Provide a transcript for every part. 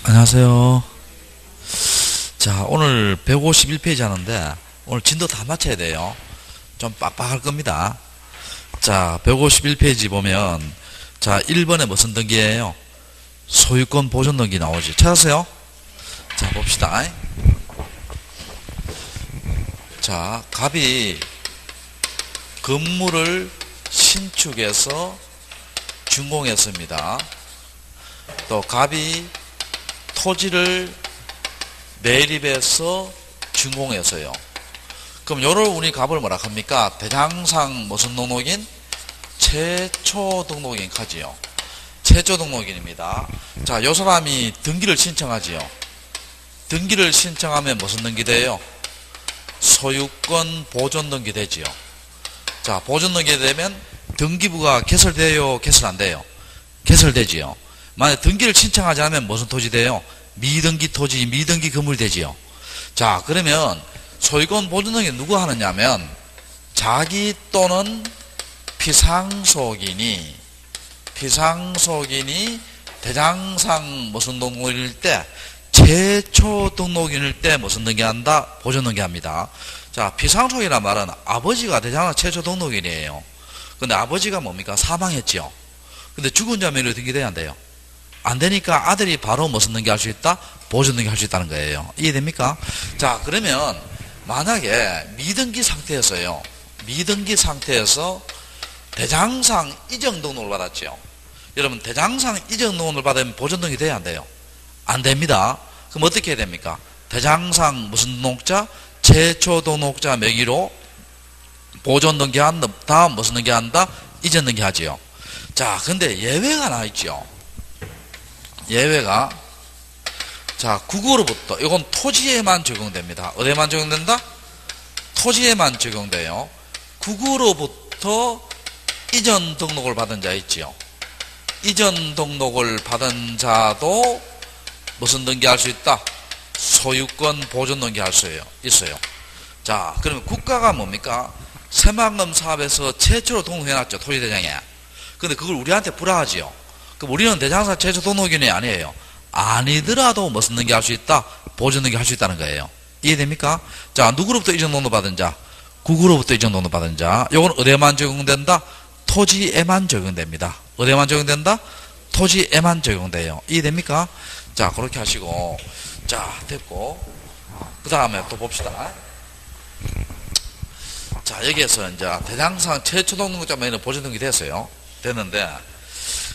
안녕하세요. 자, 오늘 151페이지 하는데 오늘 진도 다 맞춰야 돼요. 좀 빡빡할 겁니다. 자, 151페이지 보면 자, 1번에 무슨 등기예요? 소유권 보존 등기 나오지. 찾았어요? 자, 봅시다. 자, 갑이 건물을 신축해서 준공했습니다. 또 갑이 토지를 매립해서 준공했어요. 그럼 요를 우리 갑을 뭐라 합니까? 대장상 무슨 등록인? 최초 등록인 카지요. 최초 등록인입니다. 자, 요 사람이 등기를 신청하지요. 등기를 신청하면 무슨 등기 돼요? 소유권 보존 등기 되지요. 자, 보존 등기 되면 등기부가 개설돼요? 개설 안 돼요? 개설되지요. 만약 등기를 신청하지 않으면 무슨 토지 돼요? 미등기 토지, 미등기 건물이 되지요. 자, 그러면 소유권 보존 등기 누구 하느냐면 자기 또는 피상속인이 대장상 무슨 등록일 때 최초 등록인일 때 무슨 등기한다? 보존 등기합니다. 자, 피상속이란 말은 아버지가 대장상 최초 등록인이에요. 근데 아버지가 뭡니까? 사망했지요. 근데 죽은 자매로 등기돼야 안 돼요. 안 되니까 아들이 바로 무슨 등기 할 수 있다? 보존 등기 할 수 있다는 거예요. 이해됩니까? 자, 그러면 만약에 미등기 상태에서요. 미등기 상태에서 대장상 이전 등록을 받았죠. 여러분, 대장상 이전 등록을 받으면 보존 등기 돼야 안 돼요? 안 됩니다. 그럼 어떻게 해야 됩니까? 대장상 무슨 등록자? 최초 등록자 명의로 보존 등기한 다음 무슨 등기한다? 이전 등기하지요. 자, 근데 예외가 나 있죠. 예외가, 자, 국어로부터, 이건 토지에만 적용됩니다. 어디에만 적용된다? 토지에만 적용돼요. 국어로부터 이전 등록을 받은 자 있지요. 이전 등록을 받은 자도 무슨 등기할 수 있다? 소유권 보존 등기할 수 있어요. 자, 그러면 국가가 뭡니까? 새만금 사업에서 최초로 등록해놨죠. 토지대장에. 근데 그걸 우리한테 불화하지요. 그럼 우리는 대장상 최초 등록인이 아니에요. 아니더라도 무슨 등기 할 수 있다? 보존 등기 할 수 있다는 거예요. 이해됩니까? 자, 누구로부터 이전 등록 받은 자? 국으로부터 이전 등록 받은 자. 요건 어디에만 적용된다? 토지에만 적용됩니다. 어디에만 적용된다? 토지에만 적용돼요. 이해됩니까? 자, 그렇게 하시고. 자, 됐고. 그 다음에 또 봅시다. 자, 여기에서 이제 대장상 최초 등록자면은 보존 등기 됐어요. 됐는데,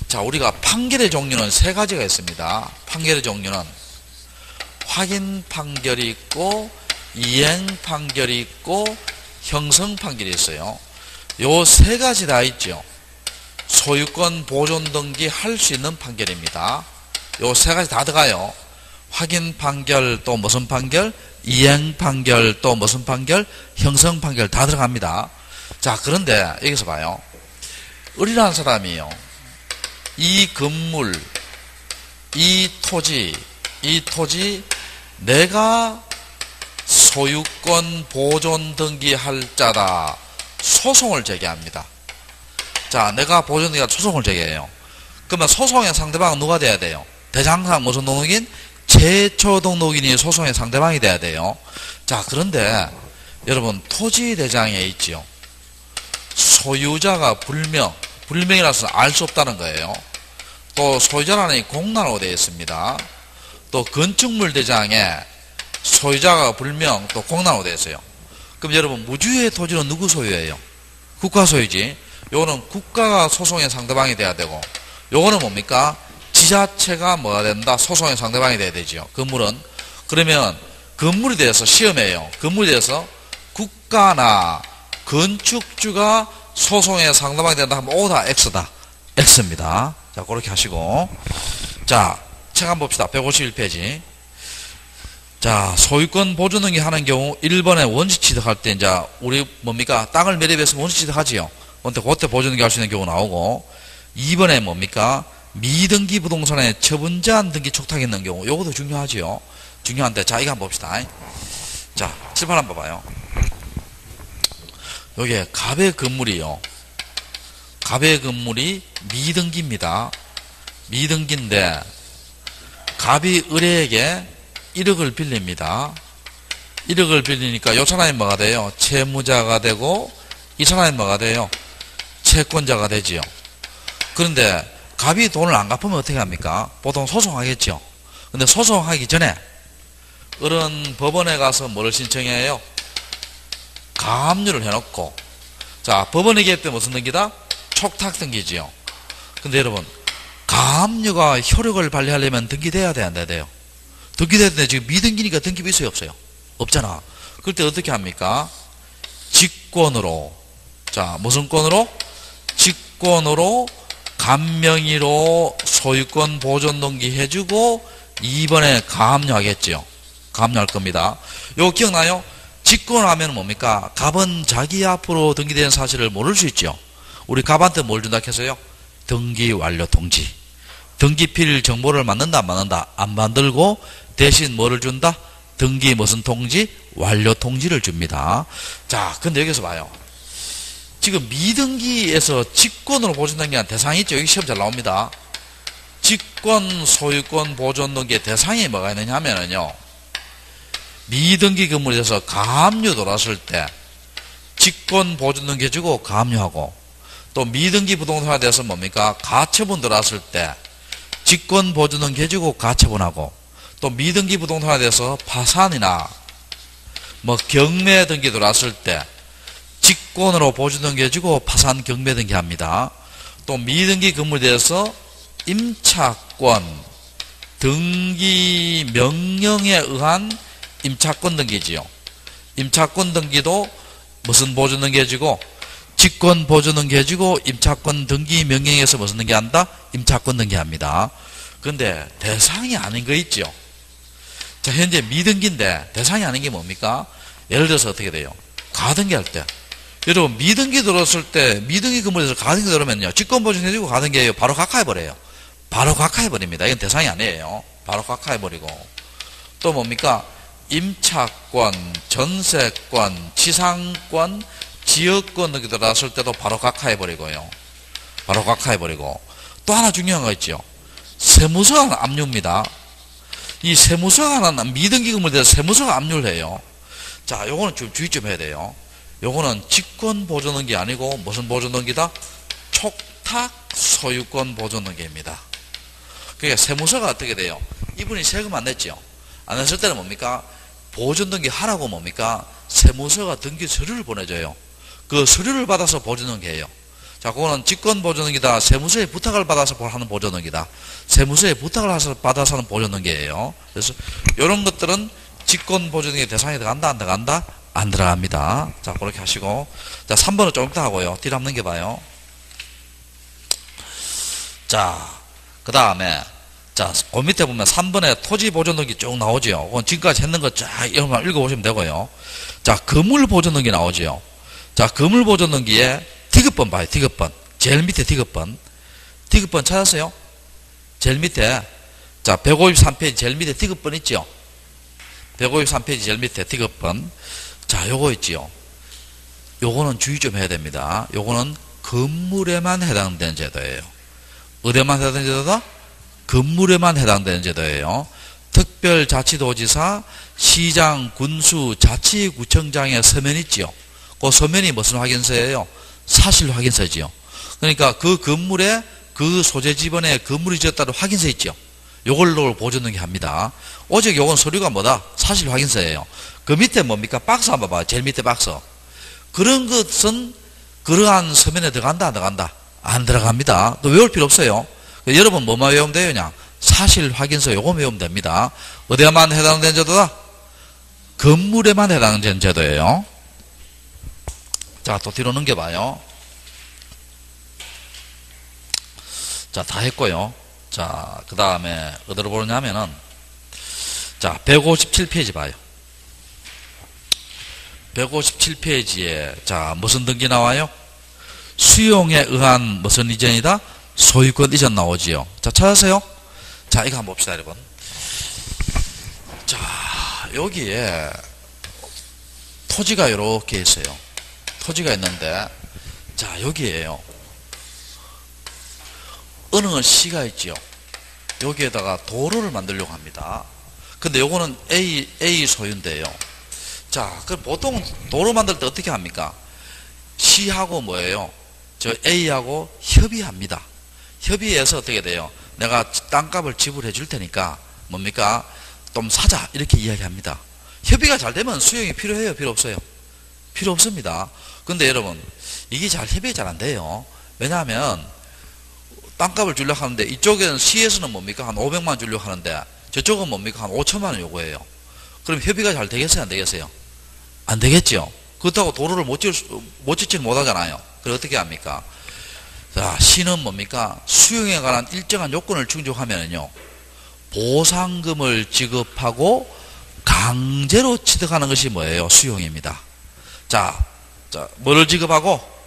자, 우리가 판결의 종류는 세 가지가 있습니다. 판결의 종류는 확인 판결이 있고, 이행 판결이 있고, 형성 판결이 있어요. 요 세 가지 다 있죠. 소유권 보존 등기 할 수 있는 판결입니다. 요 세 가지 다 들어가요. 확인 판결, 또 무슨 판결? 이행 판결, 또 무슨 판결? 형성 판결 다 들어갑니다. 자, 그런데 여기서 봐요. 을이라는 사람이요. 이 건물, 이 토지, 내가 소유권 보존 등기할 자다. 소송을 제기합니다. 자, 내가 보존 등기할 소송을 제기해요. 그러면 소송의 상대방은 누가 돼야 돼요? 대장상 무슨 등록인? 최초 등록인이 소송의 상대방이 돼야 돼요. 자, 그런데 여러분, 토지 대장에 있지요. 소유자가 불명이라서 알 수 없다는 거예요. 또 소유자라는 공란으로 되어 있습니다. 또 건축물 대장에 소유자가 불명, 또 공란으로 되어 있어요. 그럼 여러분, 무주의 토지는 누구 소유예요? 국가 소유지. 요거는 국가가 소송의 상대방이 돼야 되고, 요거는 뭡니까? 지자체가 뭐가 된다? 소송의 상대방이 돼야 되지요. 건물은. 그러면 건물에 대해서 시험해요. 건물에 대해서 국가나 건축주가 소송의 상대방이 된다 하면 O다, X다. X입니다. 자, 그렇게 하시고. 자, 책 한번 봅시다. 151페이지. 자, 소유권 보존 등기 하는 경우 1번에 원시 취득할 때 이제 우리 뭡니까? 땅을 매립해서 원시 취득하지요. 근데 그때 보존 등기 할 수 있는 경우 나오고, 2번에 뭡니까? 미등기 부동산에 처분 제한 등기 촉탁이 있는 경우, 요것도 중요하지요. 중요한데, 자, 이거 한번 봅시다. 자, 칠판 한번 봐봐요. 여기에 갑의 건물이요. 갑의 건물이 미등기입니다. 미등기인데 갑이 을에게 1억을 빌립니다. 1억을 빌리니까 요 사람이 뭐가 돼요? 채무자가 되고 이 사람이 뭐가 돼요? 채권자가 되지요. 그런데 갑이 돈을 안 갚으면 어떻게 합니까? 보통 소송하겠죠. 근데 소송하기 전에 을은 법원에 가서 뭐를 신청해요? 가압류를 해놓고, 자, 법원에 기입 때 무슨 등기다? 촉탁 등기지요. 근데 여러분, 가압류가 효력을 발휘하려면 등기돼야 돼, 안 돼요? 등기돼야 되는데 지금 미등기니까 등기 비수이 없어요. 없잖아. 그럴 때 어떻게 합니까? 직권으로, 자, 무슨 권으로? 직권으로 간명의로 소유권 보존 등기 해주고 2번에 가압류 하겠지요. 가압류 할 겁니다. 요거 기억나요? 직권하면 뭡니까? 갑은 자기 앞으로 등기된 사실을 모를 수 있죠. 우리 갑한테 뭘 준다 했어요? 등기 완료 통지. 등기필 정보를 만든다 안 만든다? 안 만들고 대신 뭐를 준다? 등기 무슨 통지? 완료 통지를 줍니다. 자, 근데 여기서 봐요. 지금 미등기에서 직권으로 보존등기한 대상이 있죠. 여기 시험 잘 나옵니다. 직권, 소유권, 보존등기의 대상이 뭐가 있느냐 하면은요, 미등기 건물에 대해서 가압류 돌았을 때 직권 보존등기 해주고 가압류하고, 또 미등기 부동산에 대해서 뭡니까? 가처분 들어왔을 때 직권 보존등기 해주고 가처분하고, 또 미등기 부동산에 대해서 파산이나 뭐 경매 등기 들어왔을 때 직권으로 보존등기 해주고 파산 경매 등기 합니다. 또 미등기 건물에 대해서 임차권 등기 명령에 의한 임차권 등기지요. 임차권 등기도 무슨 보존 등기 해주고 직권 보존 등기 해주고 임차권 등기 명령에서 무슨 등기 한다? 임차권 등기 합니다. 근데 대상이 아닌 거 있죠. 자, 현재 미등기인데 대상이 아닌 게 뭡니까? 예를 들어서 어떻게 돼요? 가등기 할 때. 여러분, 미등기 들어왔을 때, 미등기 건물에서 가등기 들어오면요, 직권 보존 해주고 가등기해요. 바로 각하해버려요. 바로 각하해버립니다. 이건 대상이 아니에요. 바로 각하해버리고. 또 뭡니까? 임차권, 전세권, 지상권, 지역권 등기 들어왔을 때도 바로 각하해버리고요. 바로 각하해버리고. 또 하나 중요한 거 있죠. 세무서가 압류입니다. 이 세무서가 미등기 건물에 대해서 세무서가 압류를 해요. 자, 요거는 좀 주의 좀 해야 돼요. 요거는 직권 보존등기 아니고 무슨 보존등기다? 촉탁 소유권 보존등기입니다. 그러니까 세무서가 어떻게 돼요? 이분이 세금 안 냈죠. 안 냈을 때는 뭡니까? 보존등기 하라고 뭡니까? 세무서가 등기 서류를 보내줘요. 그 서류를 받아서 보존등기해요. 자, 그거는 직권 보존등기다. 세무서에 부탁을 받아서 하는 보존등기다. 세무서에 부탁을 받아서 하는 보존등기예요. 그래서 이런 것들은 직권 보존등기 대상에 들어간다 안 들어간다? 안 들어갑니다. 자, 그렇게 하시고, 자, 3번은 좀 이따 하고요. 뒤로 한번 넘겨봐요. 자, 그 다음에, 자, 그 밑에 보면 3번에 토지 보존등기 쭉 나오지요. 그건 지금까지 했는 거 쫙 읽어보시면 되고요. 자, 건물 보존등기 나오지요. 자, 건물 보존등기에 디귿번 봐요. 디귿번. 제일 밑에 디귿번. 디귿번 찾았어요? 제일 밑에. 자, 153페이지 제일 밑에 디귿번 있죠? 153페이지 제일 밑에 디귿번. 자, 요거 있지요. 요거는 주의 좀 해야 됩니다. 요거는 건물에만 해당되는 제도예요. 어디에만 해당되는 제도다? 건물에만 해당되는 제도예요. 특별자치도지사, 시장, 군수, 자치구청장의 서면 있지요. 그 서면이 무슨 확인서예요? 사실 확인서지요. 그러니까 그 건물에 그 소재 지번에 건물이 지었다는 확인서 있죠. 요걸로 보존등기 합니다. 오직 요건 서류가 뭐다? 사실 확인서예요. 그 밑에 뭡니까? 박스 한번 봐봐. 제일 밑에 박스. 그런 것은 그러한 서면에 들어간다 안 들어간다? 안 들어갑니다. 또 외울 필요 없어요. 여러분 뭐만 외우면 돼요? 그냥 사실 확인서 요거 외우면 됩니다. 어디에만 해당되는 제도다? 건물에만 해당되는 제도예요. 자, 또 뒤로 넘겨봐요. 자, 다 했고요. 자, 그 다음에 어디로 보느냐면은, 자, 157페이지 봐요. 157페이지에 자, 무슨 등기 나와요? 수용에 의한 무슨 이전이다? 소유권 이전 나오지요. 자, 찾으세요. 자, 이거 한번 봅시다, 여러분. 자, 여기에 토지가 이렇게 있어요. 토지가 있는데, 자, 여기에요. 어느 시가 있지요. 여기에다가 도로를 만들려고 합니다. 근데 요거는 A 소유인데요. 자, 그럼 보통 도로 만들 때 어떻게 합니까? C하고 뭐예요? 저 A하고 협의합니다. 협의해서 어떻게 돼요? 내가 땅값을 지불해 줄 테니까 뭡니까? 좀 사자 이렇게 이야기합니다. 협의가 잘 되면 수용이 필요해요? 필요 없어요? 필요 없습니다. 근데 여러분 이게 협의가 잘 안 돼요. 왜냐하면 땅값을 주려고 하는데 이쪽에는 C에서는 뭡니까? 한 500만 주려고 하는데 저쪽은 뭡니까? 한 5천만 원 요구해요. 그럼 협의가 잘 되겠어요? 안 되겠어요? 안 되겠죠. 그렇다고 도로를 못 짓지는 못하잖아요. 그럼 어떻게 합니까? 자, C는 뭡니까? 수용에 관한 일정한 요건을 충족하면은요, 보상금을 지급하고 강제로 취득하는 것이 뭐예요? 수용입니다. 자, 뭐를 지급하고?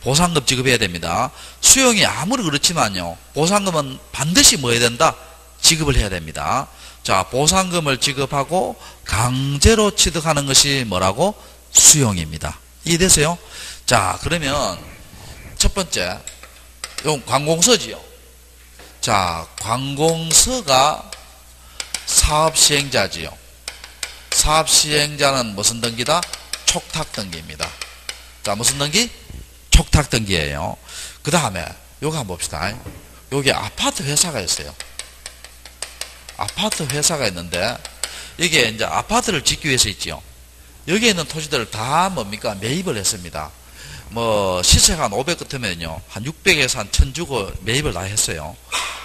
보상금 지급해야 됩니다. 수용이 아무리 그렇지만요, 보상금은 반드시 뭐 해야 된다? 지급을 해야 됩니다. 자, 보상금을 지급하고 강제로 취득하는 것이 뭐라고? 수용입니다. 이해되세요? 자, 그러면 첫 번째, 요 관공서지요. 자, 관공서가 사업시행자지요. 사업시행자는 무슨 등기다? 촉탁등기입니다. 자, 무슨 등기? 촉탁등기예요. 그 다음에 요거 한번 봅시다. 여기 아파트 회사가 있어요. 아파트 회사가 있는데 이게 이제 아파트를 짓기 위해서 있지요. 여기에 있는 토지들을 다 뭡니까? 매입을 했습니다. 뭐 시세가 한 500 같으면요 한 600에서 한 1000 주고 매입을 다 했어요.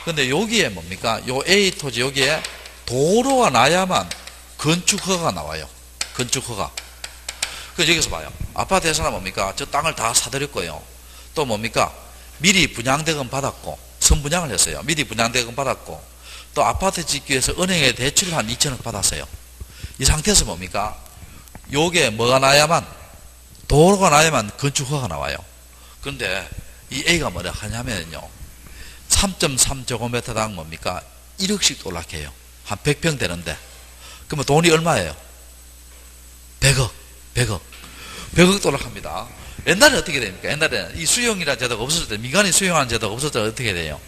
근데 여기에 뭡니까? 요 A 토지 여기에 도로가 나야만 건축 허가가 나와요. 건축 허가. 그래서 여기서 봐요. 아파트 회사는 뭡니까? 저 땅을 다 사들였고요. 또 뭡니까? 미리 분양대금 받았고 선분양을 했어요. 미리 분양대금 받았고 또 아파트 짓기 위해서 은행에 대출을 한 2천억 받았어요. 이 상태에서 뭡니까? 요게 뭐가 나야만, 도로가 나야만 건축허가 나와요. 그런데 이 A가 뭐라 하냐면요, 3.3제곱미터당 뭡니까? 1억씩 올라해요. 한 100평 되는데. 그러면 돈이 얼마예요? 100억 올라합니다. 옛날에 어떻게 됩니까? 옛날에는 이 수용이라는 제도가 없었을 때, 민간이 수용하는 제도가 없었을 때 어떻게 돼요?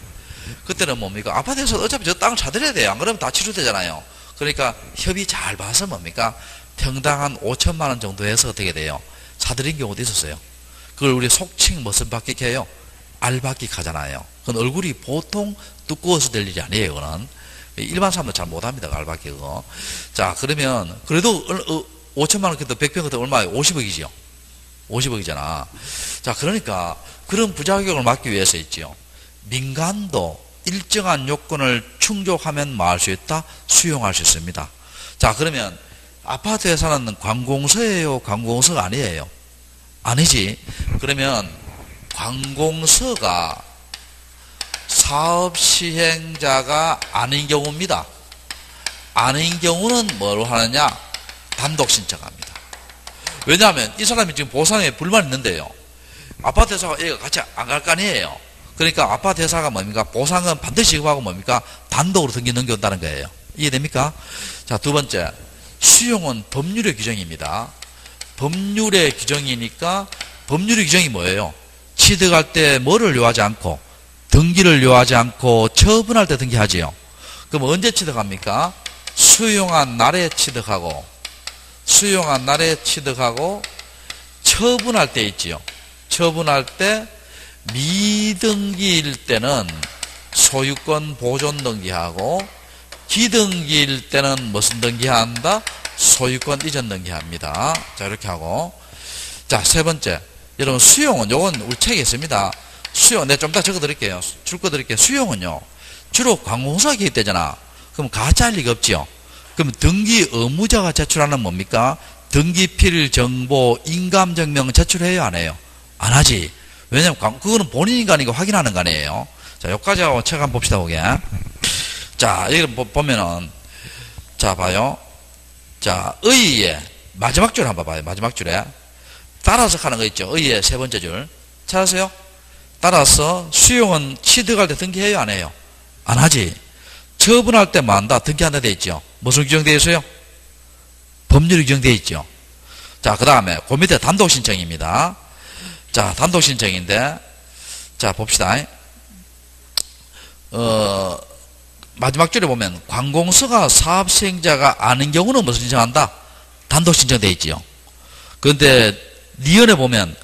그때는 뭡니까? 아파트에서 어차피 저 땅을 사들여야 돼요. 안 그러면 다 취소되잖아요. 그러니까 협의 잘 봐서 뭡니까? 평당 한 5천만 원 정도 해서 어떻게 돼요? 사들인 경우도 있었어요. 그걸 우리 속칭 무슨 바퀴 해요? 알바퀴 하잖아요. 그건 얼굴이 보통 두꺼워서 될 일이 아니에요. 그거는 일반 사람도 잘 못합니다. 알바퀴 그거. 자, 그러면 그래도 5천만 원 그때 100평 그때 얼마예요? 50억이죠. 50억이잖아. 자, 그러니까 그런 부작용을 막기 위해서 있지요. 민간도 일정한 요건을 충족하면 뭐 할 수 있다? 수용할 수 있습니다. 자, 그러면 아파트 회사는 관공서예요? 관공서가 아니에요? 아니지. 그러면 관공서가 사업시행자가 아닌 경우입니다. 아닌 경우는 뭘 하느냐? 단독 신청합니다. 왜냐하면 이 사람이 지금 보상에 불만이 있는데요. 아파트 회사가 얘가 같이 안 갈 거 아니에요. 그러니까 아파트 회사가 뭡니까? 보상은 반드시 지급하고 뭡니까? 단독으로 등기 넘겨온다는 거예요. 이해됩니까? 자, 두 번째. 수용은 법률의 규정입니다. 법률의 규정이니까 법률의 규정이 뭐예요? 취득할 때 뭐를 요하지 않고 등기를 요하지 않고 처분할 때 등기하지요. 그럼 언제 취득합니까? 수용한 날에 취득하고 처분할 때 있지요. 처분할 때 미등기일 때는 소유권 보존 등기하고 기등기일 때는 무슨 등기한다? 소유권 이전 등기합니다. 자, 이렇게 하고. 자, 세 번째. 여러분, 수용은, 요건 우리 책에 있습니다. 수용, 내가 좀 이따 적어 드릴게요. 줄거 드릴게요. 수용은요, 주로 관공서가 개입되잖아. 그럼 같이 할 리가 없지요. 그럼 등기 의무자가 제출하는 뭡니까? 등기필 정보 인감증명 제출해요? 안 해요? 안 하지. 왜냐면, 그거는 본인인가 아니가 확인하는 거 아니에요. 자, 여기까지 하고 책 한번 봅시다, 보게. 자, 여기 보면은, 자, 봐요. 자, 의의 마지막 줄 한번 봐요. 마지막 줄에. 따라서 하는 거 있죠. 의의 세 번째 줄. 찾았어요? 따라서 수용은 취득할 때 등기해요? 안 해요? 안 하지. 처분할 때 뭐 한다? 등기한다 돼 있죠. 무슨 규정되어 있어요? 법률이 규정되어 있죠. 자, 그 다음에 그 밑에 단독 신청입니다. 자, 단독 신청인데, 자, 봅시다. 마지막 줄에 보면 관공서가 사업 시행자가 아닌 경우는 무슨 신청한다? 단독 신청되어 있지요. 그런데 니은에 보면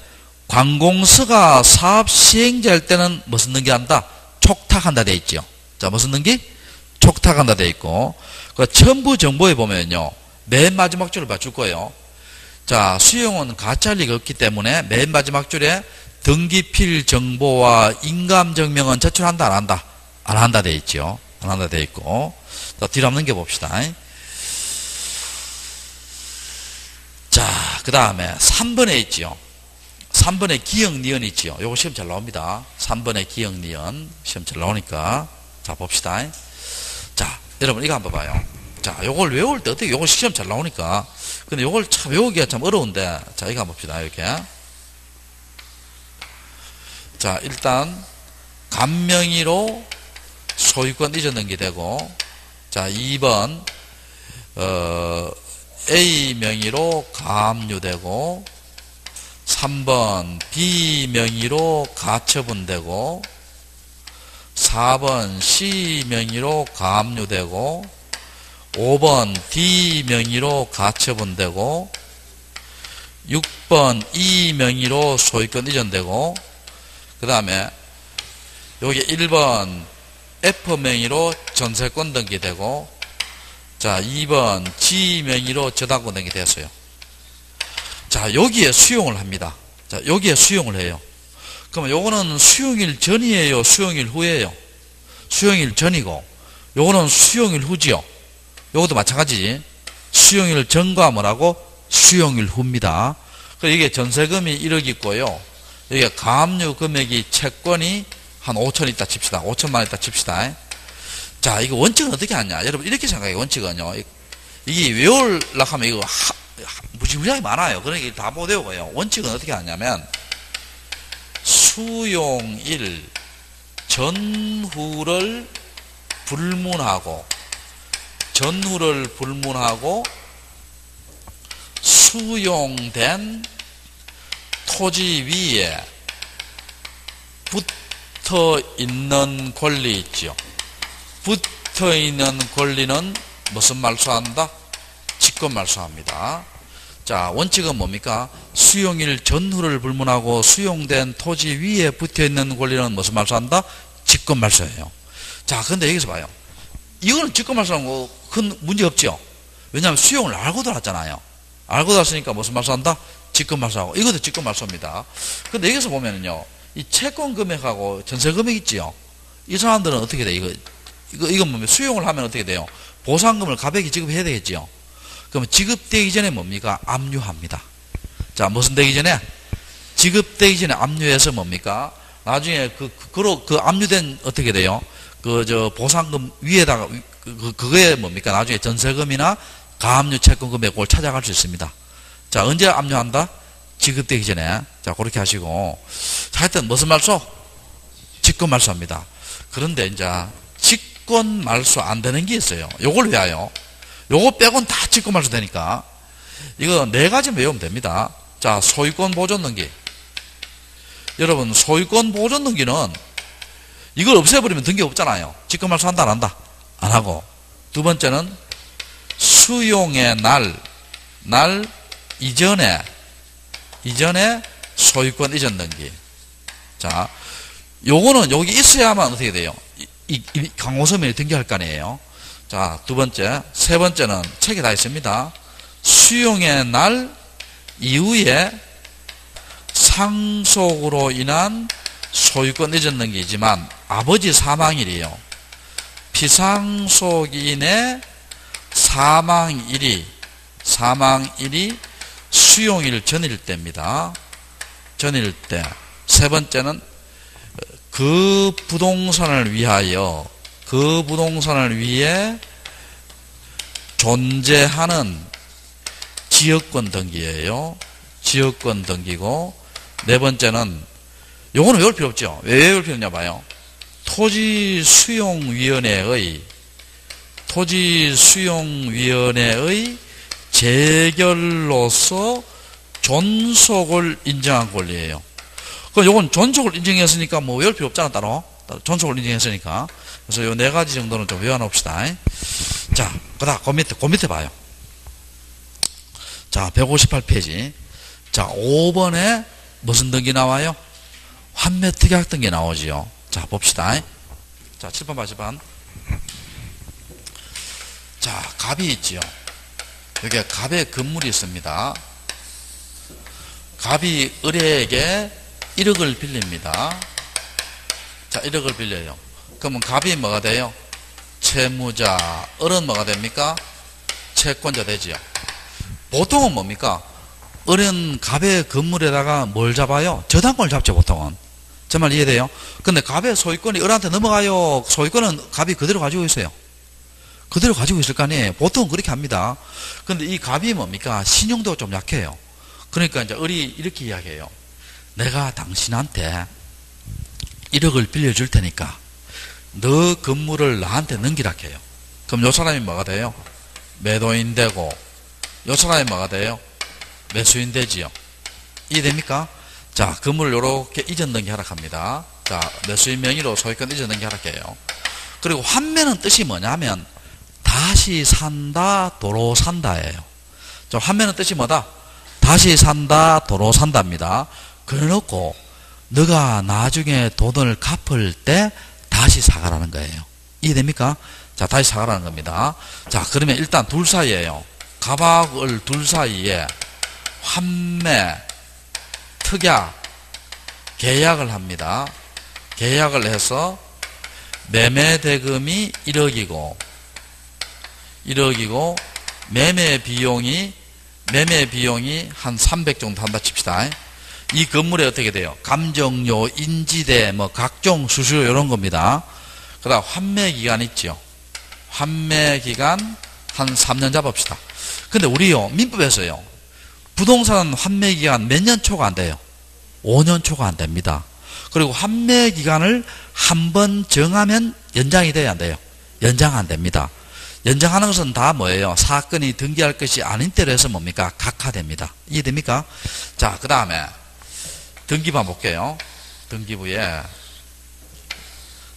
관공서가 사업 시행자일 때는 무슨 등기한다? 촉탁한다 되어 있지요. 자, 무슨 등기? 촉탁한다 되어 있고, 그 첨부 정보에 보면요, 맨 마지막 줄을 맞출 거예요. 자, 수용은 가짜할 리가 없기 때문에 맨 마지막 줄에 등기필 정보와 인감증명은 제출한다, 안 한다? 안 한다 되어 있죠. 안 한다 되어 있고. 자, 뒤로 한번 넘겨봅시다. 자, 그 다음에 3번에 있지요. 3번에 기역, 니은이 있지요. 요거 시험 잘 나옵니다. 3번에 기역, 니은. 시험 잘 나오니까. 자, 봅시다. 자, 여러분, 이거 한번 봐요. 자, 요걸 외울 때 어떻게, 요거 시험 잘 나오니까. 근데 요걸 참 외우기가 참 어려운데. 자, 이거 한번 봅시다. 이렇게. 자, 일단, 간명의로 소유권 이전 등기되고, 자, 2번, A 명의로 가압류되고, 3번 B 명의로 가처분되고, 4번 C 명의로 가압류되고, 5번 D 명의로 가처분되고, 6번 E 명의로 소유권 이전되고, 그 다음에 여기 1번 F 명의로 전세권 등기되고, 자, 2번 G 명의로 저당권 등기됐어요. 자, 여기에 수용을 합니다. 자, 여기에 수용을 해요. 그러면 요거는 수용일 전이에요? 수용일 후에요? 수용일 전이고, 요거는 수용일 후지요. 요것도 마찬가지지. 수용일 전과 뭐라고? 수용일 후입니다. 그리고 이게 전세금이 1억 있고요. 여기에 가압류 금액이 채권이 한 5천 있다 칩시다. 5천만 있다 칩시다. 자, 이거 원칙은 어떻게 하냐? 여러분, 이렇게 생각해요. 원칙은요. 이게 외우려고 하면 이거 무지무지하게 많아요. 그러니까 다 못 외우고요. 원칙은 어떻게 하냐면, 수용일 전후를 불문하고, 수용된 토지 위에 붙어 있는 권리 있지요. 붙어 있는 권리는 무슨 말소한다? 직권 말소합니다. 자, 원칙은 뭡니까? 수용일 전후를 불문하고 수용된 토지 위에 붙어 있는 권리는 무슨 말소한다? 직권 말소예요. 자, 근데 여기서 봐요. 이거는 직권 말소하는 거 큰 문제 없죠. 왜냐하면 수용을 알고 들어왔잖아요. 알고 들어왔으니까 무슨 말소한다? 직권 말소하고. 이것도 직권 말소입니다. 근데 여기서 보면은요, 이 채권 금액하고 전세 금액 있지요. 이 사람들은 어떻게 돼? 이거 뭡니까? 수용을 하면 어떻게 돼요? 보상금을 가백이 지급해야 되겠지요. 그러면 지급되기 전에 뭡니까? 압류합니다. 자, 무슨 되기 전에? 지급되기 전에 압류해서 뭡니까? 나중에 그 압류된 어떻게 돼요? 보상금 위에다가, 그거에 뭡니까? 나중에 전세금이나 가압류 채권금액 그걸 찾아갈 수 있습니다. 자, 언제 압류한다? 지급되기 전에. 자, 그렇게 하시고. 자, 하여튼 무슨 말소? 직권 말소합니다. 그런데 이제 직권 말소 안 되는 게 있어요. 요걸 왜요? 요거 빼고는 다 직권 말소 되니까. 이거 4가지 외우면 됩니다. 자, 소유권 보존 등기. 여러분, 소유권 보존 등기는 이걸 없애버리면 등기 없잖아요. 직권 말소 한다, 안 한다? 안 하고. 두 번째는 수용의 날 이전에 소유권 이전 등기. 자, 요거는 여기 있어야만 어떻게 돼요? 이 강호섬에 등기할 거 아니에요. 자, 두 번째, 세 번째는 책에 다 있습니다. 수용의 날 이후에 상속으로 인한 소유권 이전 등기이지만 아버지 사망일이에요. 피상속인의 사망일이 수용일 전일 때입니다. 전일 때. 세 번째는 그 부동산을 위해 존재하는 지역권 등기예요. 지역권 등기고, 네 번째는 요거는 외울 필요 없죠. 왜 외울 필요 없냐 봐요. 토지수용위원회의 재결로서 존속을 인정한 권리예요. 그럼 요건 존속을 인정했으니까 뭐 외울 필요 없잖아, 따로. 존속을 인정했으니까. 그래서 요 4가지 정도는 좀 외워놓읍시다. 자, 그 밑에 봐요. 자, 158페이지. 자, 5번에 무슨 등기 나와요? 환매특약 등기 나오지요. 자, 봅시다. 자, 7번, 8번. 자, 갑이 있지요. 여기에 갑의 건물이 있습니다. 갑이 을에게 1억을 빌립니다. 자, 1억을 빌려요. 그러면 갑이 뭐가 돼요? 채무자. 을은 뭐가 됩니까? 채권자 되지요. 보통은 뭡니까? 을은 갑의 건물에다가 뭘 잡아요? 저당권을 잡죠, 보통은. 제 말 이해돼요? 근데 갑의 소유권이 을한테 넘어가요. 소유권은 갑이 그대로 가지고 있어요. 그대로 가지고 있을 거 아니에요. 보통은 그렇게 합니다. 근데 이 갑이 뭡니까? 신용도가 좀 약해요. 그러니까 이제 을이 이렇게 이야기해요. 내가 당신한테 1억을 빌려줄 테니까 너 건물을 나한테 넘기라 해요. 그럼 요 사람이 뭐가 돼요? 매도인 되고, 요 사람이 뭐가 돼요? 매수인 되지요. 이해됩니까? 자, 건물을 요렇게 이전 등기하라 합니다. 자, 매수인 명의로 소유권 이전 등기하라 해요. 그리고 환매는 뜻이 뭐냐면 다시 산다, 도로 산다예요. 자, 환매는 뜻이 뭐다? 다시 산다, 도로 산답니다. 그래놓고 너가 나중에 돈을 갚을 때 다시 사가라는 거예요. 이해됩니까? 자, 다시 사가라는 겁니다. 자, 그러면 일단 둘 사이에요. 갑하고 을 둘 사이에 환매, 특약, 계약을 합니다. 계약을 해서 매매 대금이 1억이고 매매 비용이 한 300 정도 한다 칩시다. 이 건물에 어떻게 돼요? 감정료, 인지대, 뭐 각종 수수료 이런 겁니다. 그다음 환매 기간 있죠. 환매 기간 한 3년 잡읍시다. 근데 우리요 민법에서요 부동산 환매 기간 몇 년 초과 안 돼요? 5년 초과 안 됩니다. 그리고 환매 기간을 한 번 정하면 연장이 돼야 안 돼요? 연장 안 됩니다. 연장하는 것은 다 뭐예요? 사건이 등기할 것이 아닌 때로 해서 뭡니까? 각하됩니다. 이해됩니까? 자, 그 다음에 등기부 볼게요. 등기부에